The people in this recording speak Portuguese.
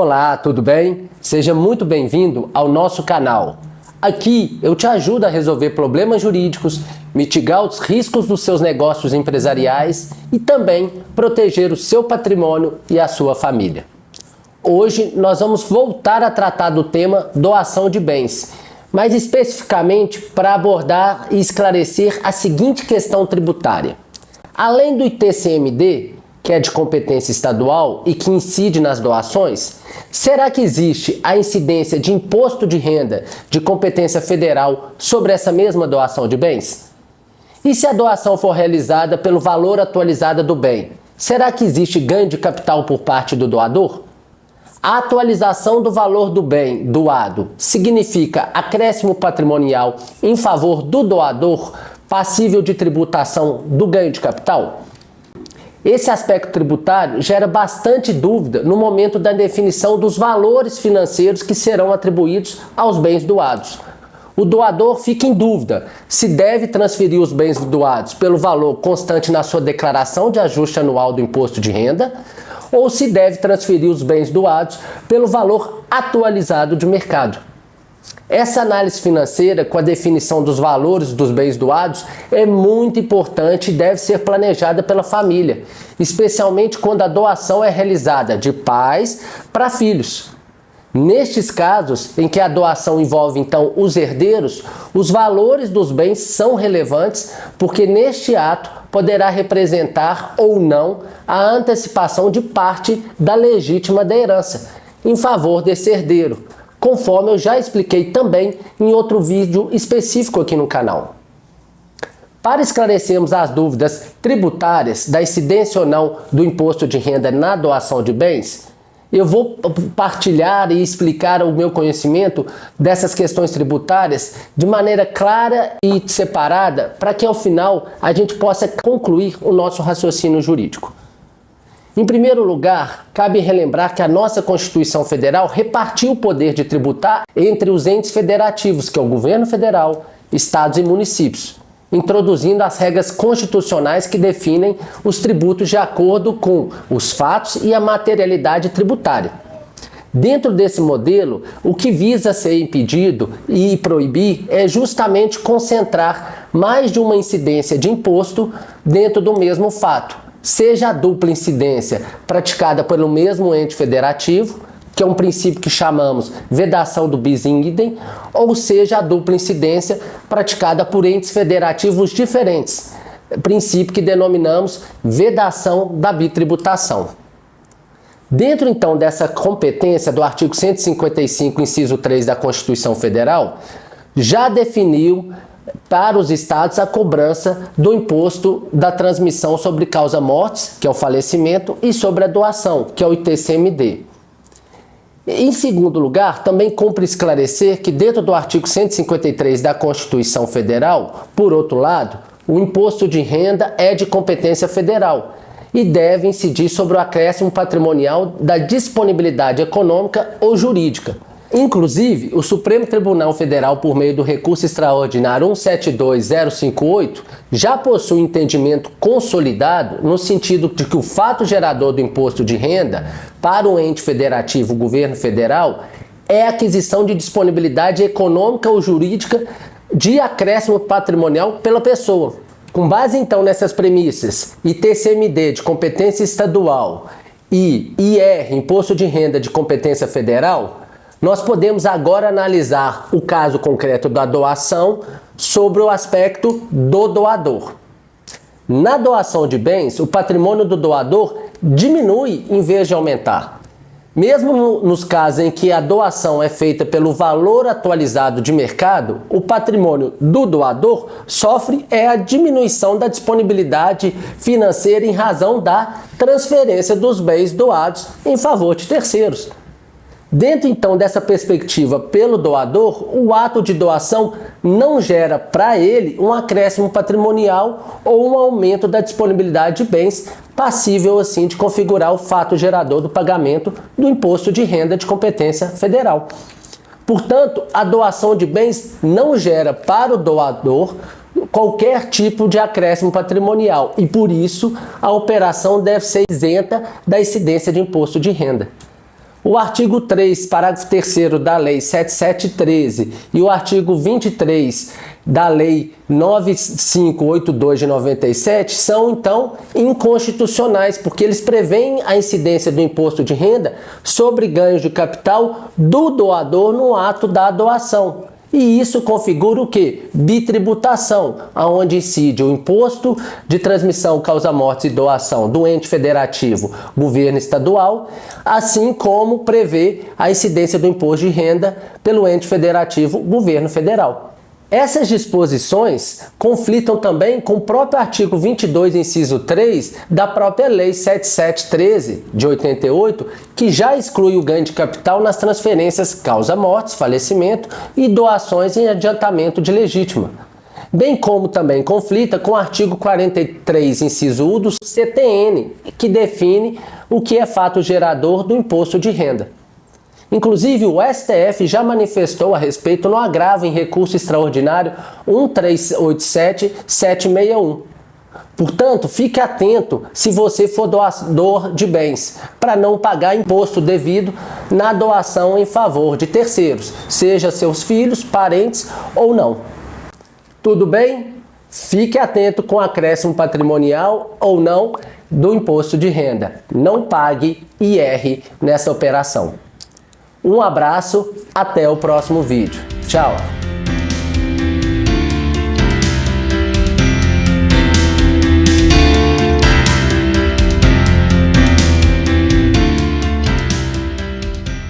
Olá, tudo bem? Seja muito bem-vindo ao nosso canal. Aqui eu te ajudo a resolver problemas jurídicos, mitigar os riscos dos seus negócios empresariais e também proteger o seu patrimônio e a sua família. Hoje nós vamos voltar a tratar do tema doação de bens, mais especificamente para abordar e esclarecer a seguinte questão tributária. Além do ITCMD, que é de competência estadual e que incide nas doações, será que existe a incidência de imposto de renda de competência federal sobre essa mesma doação de bens? E se a doação for realizada pelo valor atualizado do bem, será que existe ganho de capital por parte do doador? A atualização do valor do bem doado significa acréscimo patrimonial em favor do doador passível de tributação do ganho de capital? Esse aspecto tributário gera bastante dúvida no momento da definição dos valores financeiros que serão atribuídos aos bens doados. O doador fica em dúvida se deve transferir os bens doados pelo valor constante na sua declaração de ajuste anual do imposto de renda ou se deve transferir os bens doados pelo valor atualizado de mercado. Essa análise financeira com a definição dos valores dos bens doados é muito importante e deve ser planejada pela família, especialmente quando a doação é realizada de pais para filhos. Nestes casos, em que a doação envolve então os herdeiros, os valores dos bens são relevantes porque neste ato poderá representar ou não a antecipação de parte da legítima da herança em favor desse herdeiro, conforme eu já expliquei também em outro vídeo específico aqui no canal. Para esclarecermos as dúvidas tributárias da incidência ou não do imposto de renda na doação de bens, eu vou partilhar e explicar o meu conhecimento dessas questões tributárias de maneira clara e separada para que ao final a gente possa concluir o nosso raciocínio jurídico. Em primeiro lugar, cabe relembrar que a nossa Constituição Federal repartiu o poder de tributar entre os entes federativos, que é o governo federal, estados e municípios, introduzindo as regras constitucionais que definem os tributos de acordo com os fatos e a materialidade tributária. Dentro desse modelo, o que visa ser impedido e proibir é justamente concentrar mais de uma incidência de imposto dentro do mesmo fato, seja a dupla incidência praticada pelo mesmo ente federativo, que é um princípio que chamamos vedação do bis in idem, ou seja a dupla incidência praticada por entes federativos diferentes, princípio que denominamos vedação da bitributação. Dentro então dessa competência do artigo 155, inciso 3 da Constituição Federal, já definiu para os estados a cobrança do imposto da transmissão sobre causa-mortes, que é o falecimento, e sobre a doação, que é o ITCMD. Em segundo lugar, também cumpre esclarecer que dentro do artigo 153 da Constituição Federal, por outro lado, o imposto de renda é de competência federal e deve incidir sobre o acréscimo patrimonial da disponibilidade econômica ou jurídica. Inclusive, o Supremo Tribunal Federal, por meio do recurso extraordinário 172058, já possui entendimento consolidado no sentido de que o fato gerador do imposto de renda para o ente federativo, o governo federal, é a aquisição de disponibilidade econômica ou jurídica de acréscimo patrimonial pela pessoa. Com base então nessas premissas, ITCMD de competência estadual e IR, imposto de renda de competência federal, nós podemos agora analisar o caso concreto da doação sobre o aspecto do doador. Na doação de bens, o patrimônio do doador diminui em vez de aumentar. Mesmo nos casos em que a doação é feita pelo valor atualizado de mercado, o patrimônio do doador sofre a diminuição da disponibilidade financeira em razão da transferência dos bens doados em favor de terceiros. Dentro então dessa perspectiva pelo doador, o ato de doação não gera para ele um acréscimo patrimonial ou um aumento da disponibilidade de bens, passível assim de configurar o fato gerador do pagamento do imposto de renda de competência federal. Portanto, a doação de bens não gera para o doador qualquer tipo de acréscimo patrimonial e, por isso, a operação deve ser isenta da incidência de imposto de renda. O artigo 3, parágrafo 3º da Lei 7713 e o artigo 23 da Lei 9582 de 97 são, então, inconstitucionais, porque eles prevêem a incidência do imposto de renda sobre ganhos de capital do doador no ato da doação. E isso configura o quê? Bitributação, onde incide o imposto de transmissão, causa-mortes e doação do ente federativo, governo estadual, assim como prevê a incidência do imposto de renda pelo ente federativo, governo federal. Essas disposições conflitam também com o próprio artigo 22, inciso 3, da própria Lei 7713, de 88, que já exclui o ganho de capital nas transferências causa-mortes, falecimento e doações em adiantamento de legítima. Bem como também conflita com o artigo 43, inciso U do CTN, que define o que é fato gerador do imposto de renda. Inclusive, o STF já manifestou a respeito no agravo em recurso extraordinário 1387761. Portanto, fique atento se você for doador de bens, para não pagar imposto devido na doação em favor de terceiros, seja seus filhos, parentes ou não. Tudo bem? Fique atento com acréscimo patrimonial ou não do imposto de renda. Não pague IR nessa operação. Um abraço, até o próximo vídeo. Tchau!